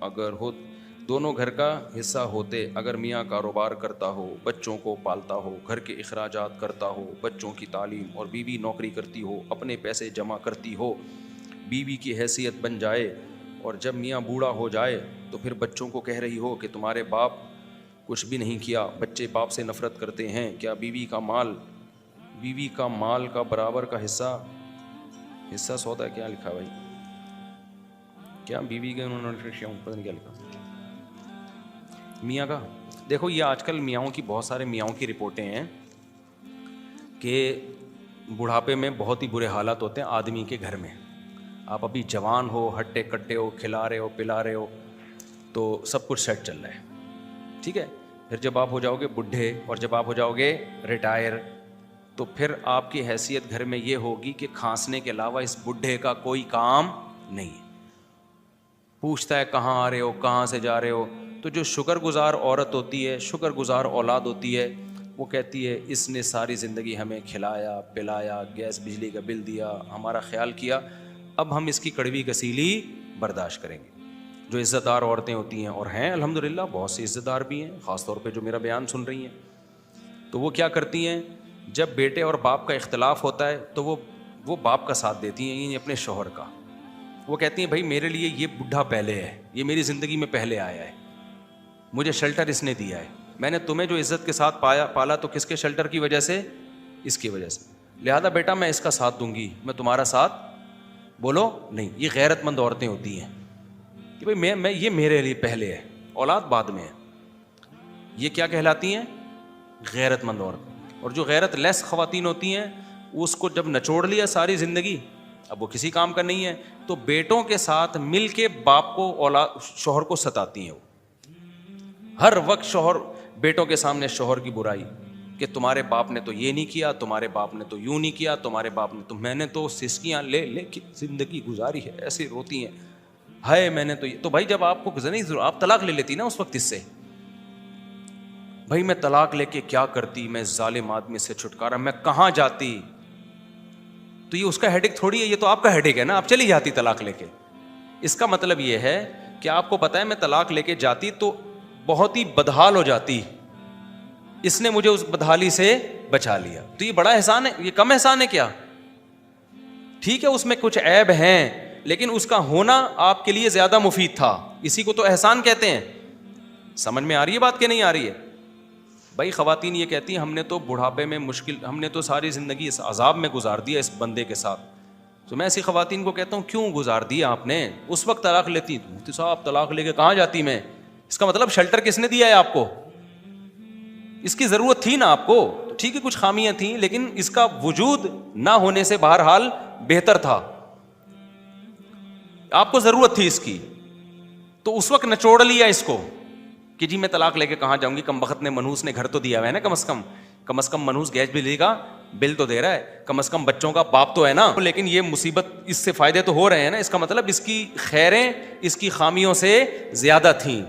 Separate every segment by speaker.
Speaker 1: اگر ہو دونوں گھر کا حصہ ہوتے، اگر میاں کاروبار کرتا ہو، بچوں کو پالتا ہو، گھر کے اخراجات کرتا ہو، بچوں کی تعلیم، اور بیوی نوکری کرتی ہو، اپنے پیسے جمع کرتی ہو، بیوی کی حیثیت بن جائے، اور جب میاں بوڑھا ہو جائے تو پھر بچوں کو کہہ رہی ہو کہ تمہارے باپ کچھ بھی نہیں کیا، بچے باپ سے نفرت کرتے ہیں، کیا بیوی کا مال کا برابر کا حصہ سودا ہے؟ کیا لکھا بھائی؟ کیا بیوی کا انہوں نے پتہ نہیں کیا لکھا، میاں کا؟ دیکھو یہ آج کل میاؤں کی، بہت سارے میاؤں کی رپورٹیں ہیں کہ بڑھاپے میں بہت ہی برے حالات ہوتے ہیں آدمی کے گھر میں. آپ ابھی جوان ہو، ہٹے کٹے ہو، کھلا رہے ہو، پلا رہے ہو، تو سب کچھ سیٹ چل رہا ہے، ٹھیک ہے. پھر جب آپ ہو جاؤ گے بڈھے، اور جب آپ ہو جاؤ گے ریٹائر، تو پھر آپ کی حیثیت گھر میں یہ ہوگی کہ کھانسنے کے علاوہ اس بڈھے کا کوئی کام نہیں ہے. پوچھتا ہے کہاں آ رہے ہو، کہاں سے جا رہے ہو. تو جو شکر گزار عورت ہوتی ہے، شکر گزار اولاد ہوتی ہے، وہ کہتی ہے اس نے ساری زندگی ہمیں کھلایا پلایا، گیس بجلی کا بل دیا، ہمارا خیال کیا، اب ہم اس کی کڑوی کسیلی برداشت کریں گے. جو عزت دار عورتیں ہوتی ہیں، اور ہیں الحمدللہ بہت سی عزت دار بھی ہیں، خاص طور پہ جو میرا بیان سن رہی ہیں، تو وہ کیا کرتی ہیں، جب بیٹے اور باپ کا اختلاف ہوتا ہے تو وہ باپ کا ساتھ دیتی ہیں، یعنی اپنے شوہر کا. وہ کہتی ہیں بھائی میرے لیے یہ بڈھا پہلے ہے، یہ میری زندگی میں پہلے آیا ہے، مجھے شیلٹر اس نے دیا ہے، میں نے تمہیں جو عزت کے ساتھ پالا تو کس کے شیلٹر کی وجہ سے؟ اس کی وجہ سے، لہذا بیٹا میں اس کا ساتھ دوں گی، میں تمہارا ساتھ بولو نہیں. یہ غیرت مند عورتیں ہوتی ہیں کہ بھائی میں یہ میرے لیے پہلے ہے، اولاد بعد میں ہے. یہ کیا کہلاتی ہیں؟ غیرت مند عورت. اور جو غیرت لیس خواتین ہوتی ہیں، اس کو جب نچوڑ لیا ساری زندگی، اب وہ کسی کام کا نہیں ہے، تو بیٹوں کے ساتھ مل کے باپ کو شوہر کو ستاتی ہیں. وہ ہر وقت شوہر بیٹوں کے سامنے شوہر کی برائی، کہ تمہارے باپ نے تو یہ نہیں کیا، تمہارے باپ نے تو یوں نہیں کیا، تمہارے باپ نے تو، میں نے تو سسکیاں لے لے کے زندگی گزاری ہے، ایسے روتی ہیں، ہائے میں نے تو یہ. تو بھائی جب آپ کو نہیں ضرور، آپ طلاق لے لیتی نا اس وقت. اس سے بھائی میں طلاق لے کے کیا کرتی، میں ظالم آدمی سے چھٹکارا، میں کہاں جاتی. تو یہ اس کا ہیڈیک تھوڑی ہے، یہ تو آپ کا ہیڈیک ہے نا، آپ چلی جاتی طلاق لے کے. اس کا مطلب یہ ہے کہ آپ کو پتا ہے میں طلاق لے کے جاتی تو بہت ہی بدحال ہو جاتی، اس نے مجھے اس بدحالی سے بچا لیا. تو یہ بڑا احسان ہے، یہ کم احسان ہے کیا؟ ٹھیک ہے اس میں کچھ عیب ہیں، لیکن اس کا ہونا آپ کے لیے زیادہ مفید تھا. اسی کو تو احسان کہتے ہیں. سمجھ میں آ رہی ہے بات کہ نہیں آ رہی ہے؟ بھائی خواتین یہ کہتی ہیں ہم نے تو بڑھاپے میں ہم نے تو ساری زندگی اس عذاب میں گزار دیا اس بندے کے ساتھ. تو میں ایسی خواتین کو کہتا ہوں کیوں گزار دیا آپ نے؟ اس وقت طلاق لیتی. مفتی صاحب طلاق لے کے کہاں جاتی میں؟ اس کا مطلب شیلٹر کس نے دیا ہے آپ کو؟ اس کی ضرورت تھی نا آپ کو. تو ٹھیک ہے کچھ خامیاں تھیں، لیکن اس کا وجود نہ ہونے سے بہرحال بہتر تھا. آپ کو ضرورت تھی اس کی، تو اس وقت نچوڑ لیا اس کو کہ جی میں طلاق لے کے کہاں جاؤں گی، کم بخت نے منحوس نے گھر تو دیا ہوا ہے نا، کم از کم منحوس گیس بجلی کا بل تو دے رہا ہے، کم از کم بچوں کا باپ تو ہے نا. لیکن یہ مصیبت، اس سے فائدے تو ہو رہے ہیں نا. اس کا مطلب اس کی خیریں اس کی خامیوں سے زیادہ تھیں،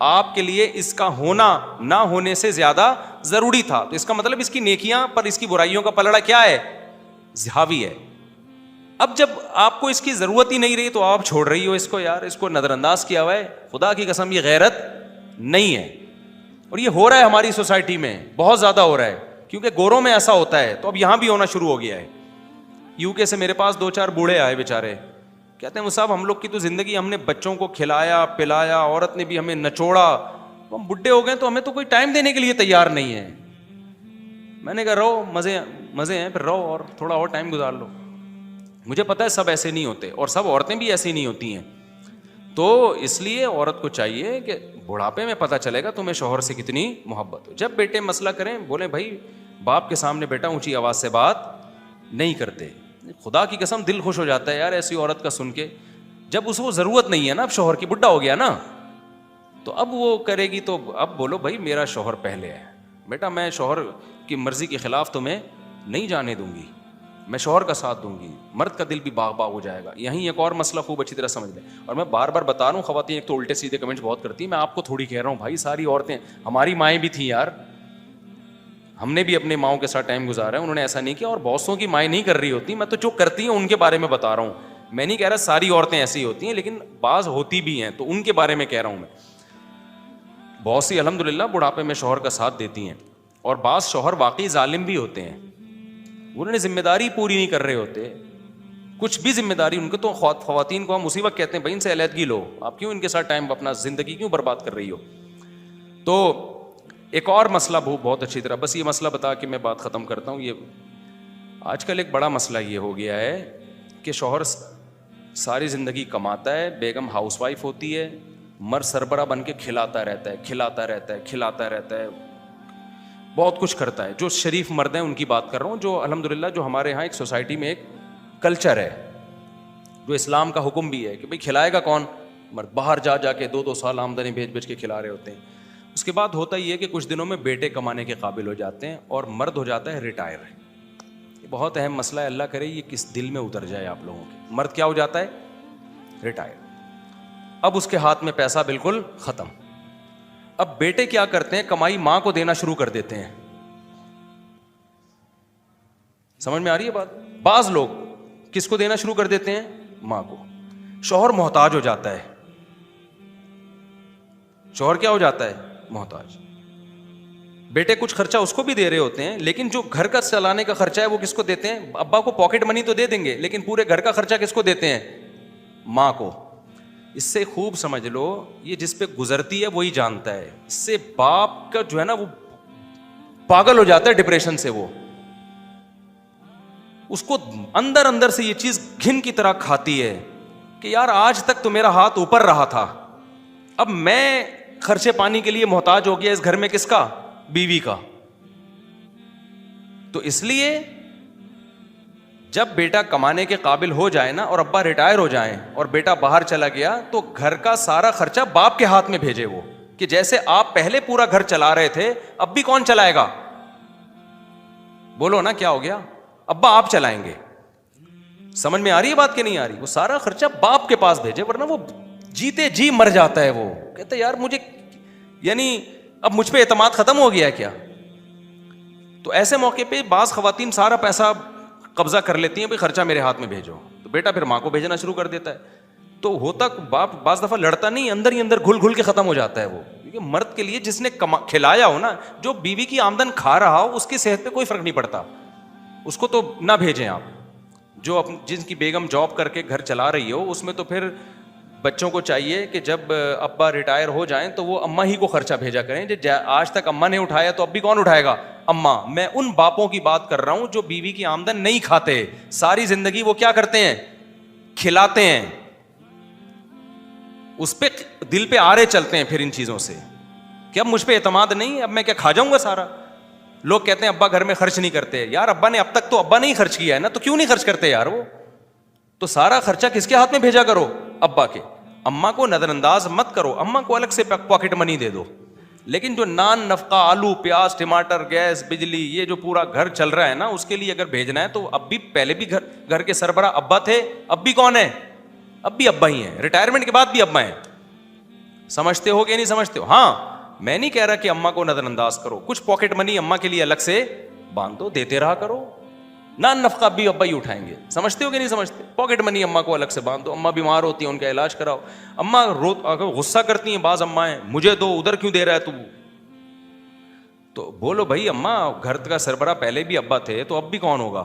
Speaker 1: آپ کے لیے اس کا ہونا نہ ہونے سے زیادہ ضروری تھا. تو اس کا مطلب اس کی نیکیاں پر اس کی برائیوں کا پلڑا کیا ہے؟ حاوی ہے. اب جب آپ کو اس کی ضرورت ہی نہیں رہی تو آپ چھوڑ رہی ہو اس کو. یار اس کو نظر انداز کیا ہوا ہے، خدا کی قسم یہ غیرت نہیں ہے. اور یہ ہو رہا ہے ہماری سوسائٹی میں، بہت زیادہ ہو رہا ہے، کیونکہ گوروں میں ایسا ہوتا ہے تو اب یہاں بھی ہونا شروع ہو گیا ہے. یو کے سے میرے پاس 2-4 بوڑھے آئے بیچارے، کہتے ہیں صاحب ہم لوگ کی تو زندگی، ہم نے بچوں کو کھلایا پلایا، عورت نے بھی ہمیں نچوڑا، ہم بڈھے ہو گئے تو ہمیں تو کوئی ٹائم دینے کے لیے تیار نہیں ہے. میں نے کہا رہو، مزے ہیں، پھر رہو اور تھوڑا اور ٹائم گزار لو. مجھے پتا ہے سب ایسے نہیں ہوتے، اور سب عورتیں بھی ایسی نہیں ہوتی ہیں. تو اس لیے عورت کو چاہیے کہ بڑھاپے میں پتہ چلے گا تمہیں شوہر سے کتنی محبت ہو. جب بیٹے مسئلہ کریں بولیں بھائی باپ کے سامنے بیٹا اونچی آواز سے بات نہیں کرتے. خدا کی قسم دل خوش ہو جاتا ہے یار ایسی عورت کا سن کے. جب اس کو ضرورت نہیں ہے نا، اب شوہر کی، بڈھا ہو گیا نا، تو اب وہ کرے گی تو اب بولو بھائی میرا شوہر پہلے ہے بیٹا، میں شوہر کی مرضی کے خلاف تمہیں نہیں جانے دوں گی، میں شوہر کا ساتھ دوں گی. مرد کا دل بھی باغ باغ ہو جائے گا. یہیں ایک اور مسئلہ خوب اچھی طرح سمجھ لیں، اور میں بار بار بتا رہا ہوں، خواتین ایک تو الٹے سیدھے کمنٹس بہت کرتی ہیں، میں آپ کو تھوڑی کہہ رہا ہوں بھائی ساری عورتیں، ہماری مائیں بھی تھیں یار، ہم نے بھی اپنے ماؤں کے ساتھ ٹائم گزارا ہے، انہوں نے ایسا نہیں کیا، اور بہت سو کی مائیں نہیں کر رہی ہوتی. میں تو جو کرتی ہیں ان کے بارے میں بتا رہا ہوں میں نہیں کہہ رہا ساری عورتیں ایسی ہوتی ہیں, لیکن بعض ہوتی بھی ہیں, تو ان کے بارے میں کہہ رہا ہوں میں. بہت سی الحمدللہ بڑھاپے میں شوہر کا ساتھ دیتی ہیں, اور بعض شوہر واقعی ظالم بھی ہوتے ہیں, انہوں نے ذمہ داری پوری نہیں کر رہے ہوتے, کچھ بھی ذمہ داری ان کو. تو خواتین کو ہم اسی وقت کہتے ہیں بھائی ان سے علیحدگی لو, آپ کیوں ان کے ساتھ ٹائم اپنا زندگی کیوں برباد کر رہی ہو. تو ایک اور مسئلہ بہت اچھی طرح, بس یہ مسئلہ بتا کے میں بات ختم کرتا ہوں. یہ آج کل ایک بڑا مسئلہ یہ ہو گیا ہے کہ شوہر ساری زندگی کماتا ہے, بیگم ہاؤس وائف ہوتی ہے, مرد سربراہ بن کے کھلاتا رہتا ہے, بہت کچھ کرتا ہے. جو شریف مرد ہیں ان کی بات کر رہا ہوں, جو الحمدللہ جو ہمارے یہاں ایک سوسائٹی میں ایک کلچر ہے, جو اسلام کا حکم بھی ہے کہ بھئی کھلائے گا کون, مرد. باہر جا کے 2 سال آمدنی بھیج کے کھلا رہے ہوتے ہیں. اس کے بعد ہوتا یہ ہے کہ کچھ دنوں میں بیٹے کمانے کے قابل ہو جاتے ہیں اور مرد ہو جاتا ہے ریٹائر. یہ بہت اہم مسئلہ ہے, اللہ کرے یہ کس دل میں اتر جائے آپ لوگوں کے. مرد کیا ہو جاتا ہے, ریٹائر. اب اس کے ہاتھ میں پیسہ بالکل ختم. اب بیٹے کیا کرتے ہیں, کمائی ماں کو دینا شروع کر دیتے ہیں. سمجھ میں آ رہی ہے بات؟ بعض لوگ کس کو دینا شروع کر دیتے ہیں, ماں کو. شوہر محتاج ہو جاتا ہے. شوہر کیا ہو جاتا ہے, محتاج. بیٹے کچھ خرچہ اس کو بھی دے رہے ہوتے ہیں, لیکن جو گھر کا چلانے کا خرچہ ہے وہ کس کو دیتے ہیں, ابا کو پاکٹ منی تو دے دیں گے, لیکن پورے گھر کا خرچہ کس کو دیتے ہیں, ماں کو. اس سے خوب سمجھ لو, یہ جس پہ گزرتی ہے وہی جانتا ہے. اس سے باپ کا جو ہے نا وہ پاگل ہو جاتا ہے ڈپریشن سے. وہ اس کو اندر اندر سے یہ چیز گھن کی طرح کھاتی ہے کہ یار آج تک تو میرا ہاتھ اوپر رہا تھا, اب میں خرچے پانی کے لیے محتاج ہو گیا اس گھر میں. کس کا, بیوی کا. تو اس لیے جب بیٹا کمانے کے قابل ہو جائے نا, اور ابا ریٹائر ہو جائیں اور بیٹا باہر چلا گیا, تو گھر کا سارا خرچہ باپ کے ہاتھ میں بھیجے وہ, کہ جیسے آپ پہلے پورا گھر چلا رہے تھے اب بھی کون چلائے گا, بولو نا کیا ہو گیا, ابا آپ چلائیں گے. سمجھ میں آ رہی ہے بات کہ نہیں آ رہی؟ وہ سارا خرچہ باپ کے پاس بھیجے, ورنہ وہ جیتے جی مر جاتا ہے. وہ کہتا ہے یار مجھے یعنی اب مجھ پہ اعتماد ختم ہو گیا کیا. تو ایسے موقع پہ بعض خواتین سارا پیسہ قبضہ کر لیتی ہیں, بھائی خرچہ میرے ہاتھ میں بھیجو, تو بیٹا پھر ماں کو بھیجنا شروع کر دیتا ہے. تو ہوتا باپ بعض دفعہ لڑتا نہیں, اندر ہی اندر گھل گھل کے ختم ہو جاتا ہے وہ. کیونکہ مرد کے لیے جس نے کھلایا ہو نا, جو بیوی کی آمدن کھا رہا ہو, اس کی صحت پہ کوئی فرق نہیں پڑتا, اس کو تو نہ بھیجیں آپ. جو جن کی بیگم جاب کر کے گھر چلا رہی ہو, اس میں تو پھر بچوں کو چاہیے کہ جب ابا ریٹائر ہو جائیں تو وہ اماں ہی کو خرچہ بھیجا کریں. آج تک اماں نے اٹھایا تو اب بھی کون اٹھائے گا, اماں. میں ان باپوں کی بات کر رہا ہوں جو بیوی کی آمدن نہیں کھاتے, ساری زندگی وہ کیا کرتے ہیں, کھلاتے ہیں. اس پہ دل پہ آرے چلتے ہیں پھر ان چیزوں سے کہ اب مجھ پہ اعتماد نہیں, اب میں کیا کھا جاؤں گا سارا. لوگ کہتے ہیں ابا گھر میں خرچ نہیں کرتے. یار ابا نے اب تک تو ابا نے ہی خرچ کیا ہے نا, تو کیوں نہیں خرچ کرتے یار وہ. تو سارا خرچہ کس کے ہاتھ میں بھیجا کرو, ابا کے. اماں کو نظر انداز مت کرو, اماں کو الگ سے پاکٹ منی دے دو. لیکن جو نان نفقہ, آلو پیاز ٹماٹر گیس بجلی, یہ جو پورا گھر چل رہا ہے نا, اس کے لیے اگر بھیجنا ہے تو اب بھی, پہلے بھی گھر کے سربراہ ابا تھے, اب بھی کون ہے, اب بھی ابا ہی ہیں. ریٹائرمنٹ کے بعد بھی ابا ہیں. سمجھتے ہو کہ نہیں سمجھتے ہو؟ ہاں, میں نہیں کہہ رہا کہ اماں کو نظر انداز کرو, کچھ پاکٹ منی اماں کے لیے الگ سے باندھ دو, دیتے رہا کرو. نان نفقہ بھی ابا ہی اٹھائیں گے. سمجھتے ہو کہ نہیں سمجھتے؟ پاکٹ منی اماں کو الگ سے باندھ دو. اماں بیمار ہوتی ہیں, ان کا علاج کراؤ. اماں غصہ کرتی ہیں بعض امائیں, مجھے دو, ادھر کیوں دے رہا ہے تو. تو بولو بھائی اماں, گھر کا سربراہ پہلے بھی ابا تھے, تو اب بھی کون ہوگا,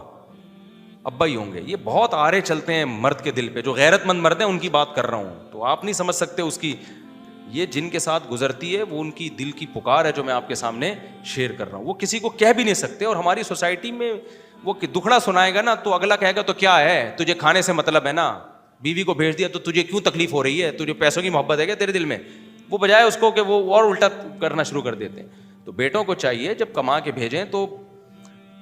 Speaker 1: ابا ہی ہوں گے. یہ بہت آرے چلتے ہیں مرد کے دل پہ, جو غیرت مند مرد ہیں ان کی بات کر رہا ہوں. تو آپ نہیں سمجھ سکتے اس کی, یہ جن کے ساتھ گزرتی ہے وہ ان کی دل کی پکار ہے جو میں آپ کے سامنے شیئر کر رہا ہوں. وہ کسی کو کہہ بھی نہیں سکتے, اور ہماری سوسائٹی میں وہ دکھڑا سنائے گا نا تو اگلا کہے گا تو کیا ہے, تجھے کھانے سے مطلب ہے نا, بیوی کو بھیج دیا تو تجھے کیوں تکلیف ہو رہی ہے, تجھے پیسوں کی محبت ہے کیا تیرے دل میں. وہ بجائے اس کو کہ وہ اور الٹا کرنا شروع کر دیتے ہیں. تو بیٹوں کو چاہیے جب کما کے بھیجیں تو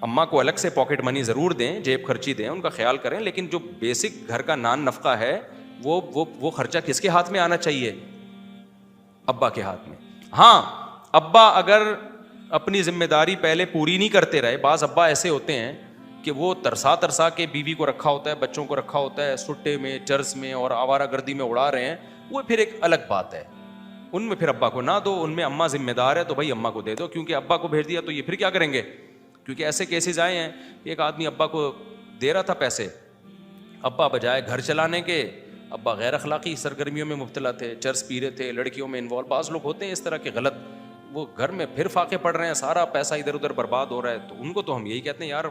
Speaker 1: اماں کو الگ سے پاکٹ منی ضرور دیں, جیب خرچی دیں, ان کا خیال کریں. لیکن جو بیسک گھر کا نان نفقہ ہے وہ خرچہ کس کے ہاتھ میں آنا چاہیے, ابا کے ہاتھ میں. ہاں, ابا اگر اپنی ذمہ داری پہلے پوری نہیں کرتے رہے, بعض ابا ایسے ہوتے ہیں کہ وہ ترسا کے بیوی کو رکھا ہوتا ہے, بچوں کو رکھا ہوتا ہے, سٹے میں چرس میں اور آوارہ گردی میں اڑا رہے ہیں, وہ پھر ایک الگ بات ہے. ان میں پھر ابا کو نہ دو, ان میں اماں ذمہ دار ہے تو بھائی اماں کو دے دو, کیونکہ ابا کو بھیج دیا تو یہ پھر کیا کریں گے. کیونکہ ایسے کیسز آئے ہیں, ایک آدمی ابا کو دے رہا تھا پیسے, ابا بجائے گھر چلانے کے، ابا غیر اخلاقی سرگرمیوں میں مبتلا تھے، چرس پی رہے تھے، لڑکیوں میں انوالو، بعض لوگ ہوتے ہیں اس طرح کے غلط، وہ گھر میں پھر فاقے پڑ رہے ہیں، سارا پیسہ ادھر ادھر برباد ہو رہا ہے. تو ان کو تو ہم یہی کہتے ہیں یار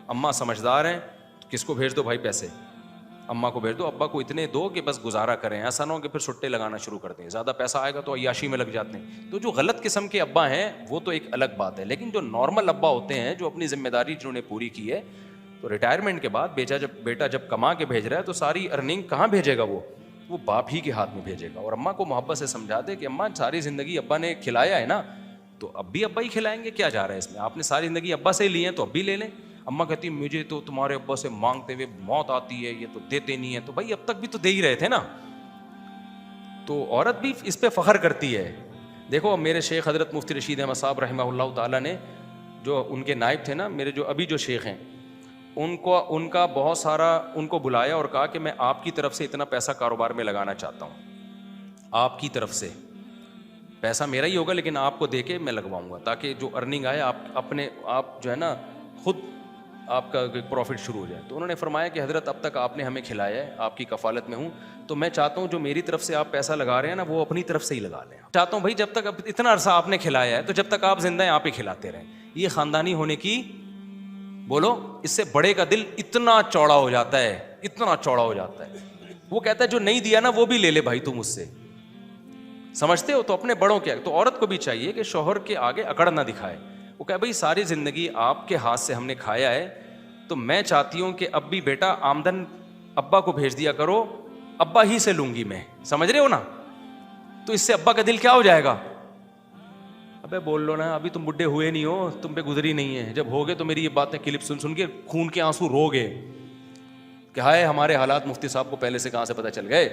Speaker 1: اماں سمجھدار ہیں تو کس کو بھیج دو بھائی پیسے، اماں کو بھیج دو، ابا کو اتنے دو کہ بس گزارا کریں، ایسا نہ ہو کہ پھر سٹے لگانا شروع کر دیں، زیادہ پیسہ آئے گا تو عیاشی میں لگ جاتے ہیں. تو جو غلط قسم کے ابا ہیں وہ تو ایک الگ بات ہے، لیکن جو نارمل ابا ہوتے ہیں جو اپنی ذمہ داری جنہوں نے پوری کی ہے، تو ریٹائرمنٹ کے بعد بیٹا جب کما کے بھیج رہا ہے تو ساری ارننگ کہاں بھیجے گا، وہ باپ ہی کے ہاتھ میں بھیجے گا. اور اماں کو محبت سے سمجھا دے کہ اماں ساری زندگی ابا نے کھلایا ہے نا، تو اب بھی ابا ہی کھلائیں گے، کیا جا رہا ہے اس میں، آپ نے ساری زندگی ابا سے ہی لی ہے تو اب بھی لے لیں. اماں کہتی ہے مجھے تو تمہارے ابا سے مانگتے ہوئے موت آتی ہے، یہ تو دیتے نہیں ہے، تو بھائی اب تک بھی تو دے ہی رہے تھے نا. تو عورت بھی اس پہ فخر کرتی ہے. دیکھو میرے شیخ حضرت مفتی رشید احمد صاحب رحمہ اللہ تعالیٰ نے، جو ان کے نائب تھے نا، میرے جو ابھی جو شیخ ہیں، ان کا بہت سارا ان کو بلایا اور کہا کہ میں آپ کی طرف سے اتنا پیسہ کاروبار میں لگانا چاہتا ہوں، آپ کی طرف سے پیسہ میرا ہی ہوگا لیکن آپ کو دے کے میں لگواؤں گا، تاکہ جو ارننگ آئے آپ جو ہے نا خود آپ کا پروفٹ شروع ہو جائے. تو انہوں نے فرمایا کہ حضرت اب تک آپ نے ہمیں کھلایا ہے، آپ کی کفالت میں ہوں، تو میں چاہتا ہوں جو میری طرف سے آپ پیسہ لگا رہے ہیں نا وہ اپنی طرف سے ہی لگا لیں. چاہتا ہوں بھائی جب تک اب اتنا عرصہ آپ نے کھلایا ہے تو جب تک آپ زندہ ہیں آپ ہی کھلاتے رہیں. یہ خاندانی ہونے کی، بولو اس سے بڑے کا دل اتنا چوڑا ہو جاتا ہے، اتنا چوڑا ہو جاتا ہے. وہ کہتا ہے جو نہیں دیا نا وہ بھی لے لے بھائی تم مجھ سے، سمجھتے ہو. تو اپنے بڑوں کے، تو عورت کو بھی چاہیے کہ شوہر کے آگے اکڑ نہ دکھائے. وہ کہے بھائی ساری زندگی آپ کے ہاتھ سے ہم نے کھایا ہے، تو میں چاہتی ہوں کہ اب بھی بیٹا آمدن ابا کو بھیج دیا کرو، ابا ہی سے لوں گی میں، سمجھ رہے ہو نا. تو اس سے ابا کا دل کیا ہو جائے گا، ابے بول لو نا، ابھی تم بڈھے ہوئے نہیں ہو، تم پہ گزری نہیں ہے، جب ہوگے تو میری یہ باتیں کلپ سن سن کے خون کے آنسو رو گے کہ ہائے ہمارے حالات مفتی صاحب کو پہلے سے کہاں سے پتہ چل گئے.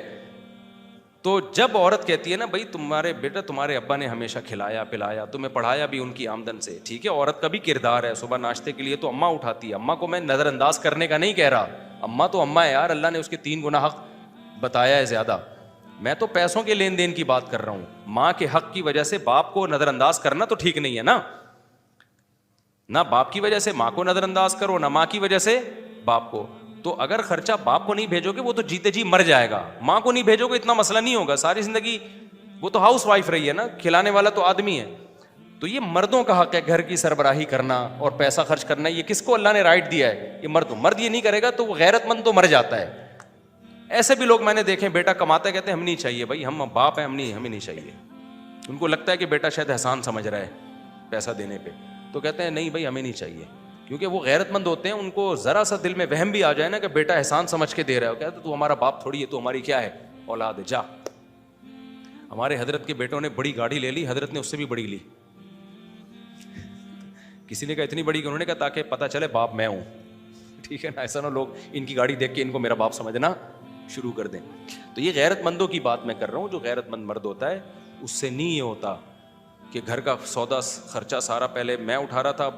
Speaker 1: تو جب عورت کہتی ہے نا بھائی تمہارے بیٹا تمہارے ابا نے ہمیشہ کھلایا پلایا، تمہیں پڑھایا بھی ان کی آمدن سے، ٹھیک ہے عورت کا بھی کردار ہے، صبح ناشتے کے لیے تو اماں اٹھاتی ہے. اماں کو میں نظر انداز کرنے کا نہیں کہہ رہا، اماں تو اماں ہے یار، اللہ نے اس کے 3 گنا حق بتایا ہے زیادہ. میں تو پیسوں کے لین دین کی بات کر رہا ہوں. ماں کے حق کی وجہ سے باپ کو نظر انداز کرنا تو ٹھیک نہیں ہے نا، نہ باپ کی وجہ سے ماں کو نظر انداز کرو، نہ ماں کی وجہ سے باپ کو. تو اگر خرچہ باپ کو نہیں بھیجو گے وہ تو جیتے جی مر جائے گا، ماں کو نہیں بھیجو گے اتنا مسئلہ نہیں ہوگا، ساری زندگی وہ تو ہاؤس وائف رہی ہے نا، کھلانے والا تو آدمی ہے. تو یہ مردوں کا حق ہے گھر کی سربراہی کرنا اور پیسہ خرچ کرنا. یہ کس کو اللہ نے رائٹ دیا ہے؟ یہ مرد یہ نہیں کرے گا تو وہ غیرت مند تو مر جاتا ہے. ایسے بھی لوگ میں نے دیکھے بیٹا کماتا ہے کہتے ہیں ہم نہیں چاہیے بھائی، ہم باپ ہیں، ہمیں نہیں چاہیے. ان کو لگتا ہے کہ بیٹا شاید احسان سمجھ رہا ہے پیسہ دینے پہ، تو کہتے ہیں نہیں بھائی ہمیں نہیں چاہیے. کیونکہ وہ غیرت مند ہوتے ہیں، ان کو ذرا سا دل میں وہم بھی آ جائے نا کہ بیٹا احسان سمجھ کے دے رہا ہے، وہ کہتے تو ہمارا باپ تھوڑی ہے، تو ہماری کیا ہے اولاد ہے، جا. ہمارے حضرت کے بیٹوں نے بڑی گاڑی لے لی، حضرت نے اس سے بھی بڑی لی. کسی نے کہا اتنی بڑی کہ انہوں نے کہا تاکہ پتہ چلے باپ میں ہوں، ٹھیک ہے نا، ایسا نہ لوگ ان کی گاڑی دیکھ کے ان کو میرا باپ سمجھنا شروع کر دیں. تو یہ غیرت مندوں کی بات میں کر رہا ہوں. جو غیرت مند مرد ہوتا ہے اس سے نہیں یہ ہوتا کہ گھر کا سودا خرچہ سارا پہلے میں اٹھا رہا تھا،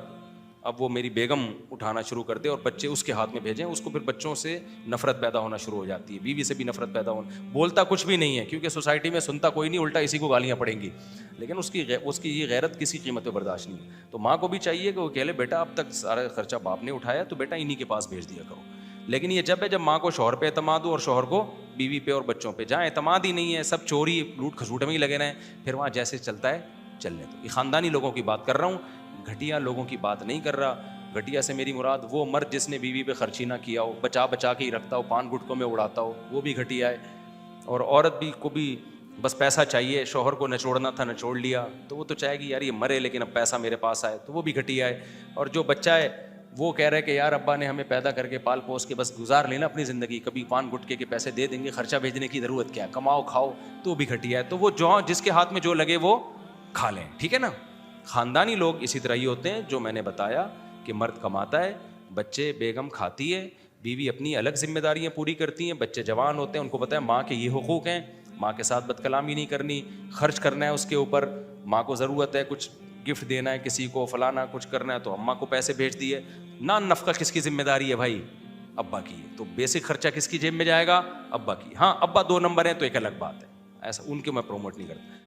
Speaker 1: اب وہ میری بیگم اٹھانا شروع کر دے اور بچے اس کے ہاتھ میں بھیجیں. اس کو پھر بچوں سے نفرت پیدا ہونا شروع ہو جاتی ہے، بیوی سے بھی نفرت پیدا ہونا. بولتا کچھ بھی نہیں ہے کیونکہ سوسائٹی میں سنتا کوئی نہیں، الٹا اسی کو گالیاں پڑیں گی، لیکن اس کی یہ غیرت کسی قیمت پہ برداشت نہیں ہے. تو ماں کو بھی چاہیے کہ وہ کہہ لے بیٹا اب تک سارا خرچہ باپ نے اٹھایا تو بیٹا انہی کے پاس بھیج دیا کرو. لیکن یہ جب ماں کو شوہر پہ اعتماد ہو اور شوہر کو بیوی پہ اور بچوں پہ، جہاں اعتماد ہی نہیں ہے، سب چوری لوٹ کھسوٹ میں ہی لگے رہے، پھر وہاں جیسے چلتا ہے چلنے دو. یہ خاندانی لوگوں کی بات کر رہا ہوں، گھٹیا لوگوں کی بات نہیں کر رہا. گھٹیا سے میری مراد وہ مرد جس نے بیوی پہ خرچی نہ کیا ہو، بچا کے ہی رکھتا ہو، پان گٹکوں میں اڑاتا ہو، وہ بھی گھٹیا ہے. اور عورت کو بھی بس پیسہ چاہیے، شوہر کو نچوڑنا تھا نچوڑ لیا، تو وہ تو چاہے گی یار یہ مرے لیکن اب پیسہ میرے پاس آئے، تو وہ بھی گھٹیا ہے. اور جو بچہ ہے وہ کہہ رہا ہے کہ یار ابا نے ہمیں پیدا کر کے پال پوس کے بس گزار لینا اپنی زندگی، کبھی پان گٹکے کے پیسے دے دیں گے، خرچہ بھیجنے کی ضرورت کیا ہے، کماؤ کھاؤ، تو بھی گھٹیا ہے. تو وہ جو جس کے ہاتھ میں جو لگے وہ کھا لیں، ٹھیک ہے نا. خاندانی لوگ اسی طرح ہی ہوتے ہیں جو میں نے بتایا کہ مرد کماتا ہے، بچے بیگم کھاتی ہے، بیوی اپنی الگ ذمہ داریاں پوری کرتی ہیں، بچے جوان ہوتے ہیں، ان کو پتہ ہے ماں کے یہ حقوق ہیں، ماں کے ساتھ بد کلامی نہیں کرنی، خرچ کرنا ہے اس کے اوپر، ماں کو ضرورت ہے کچھ گفٹ دینا ہے کسی کو، فلانا کچھ کرنا ہے تو اماں کو پیسے بھیج دیے. نان نفقہ کس کی ذمہ داری ہے بھائی؟ ابا کی ہے. تو بیسک خرچہ کس کی جیب میں جائے گا؟ ابا کی. ہاں ابا 2 نمبر ہیں تو ایک الگ بات ہے، ایسا ان کے میں پروموٹ نہیں کرتا.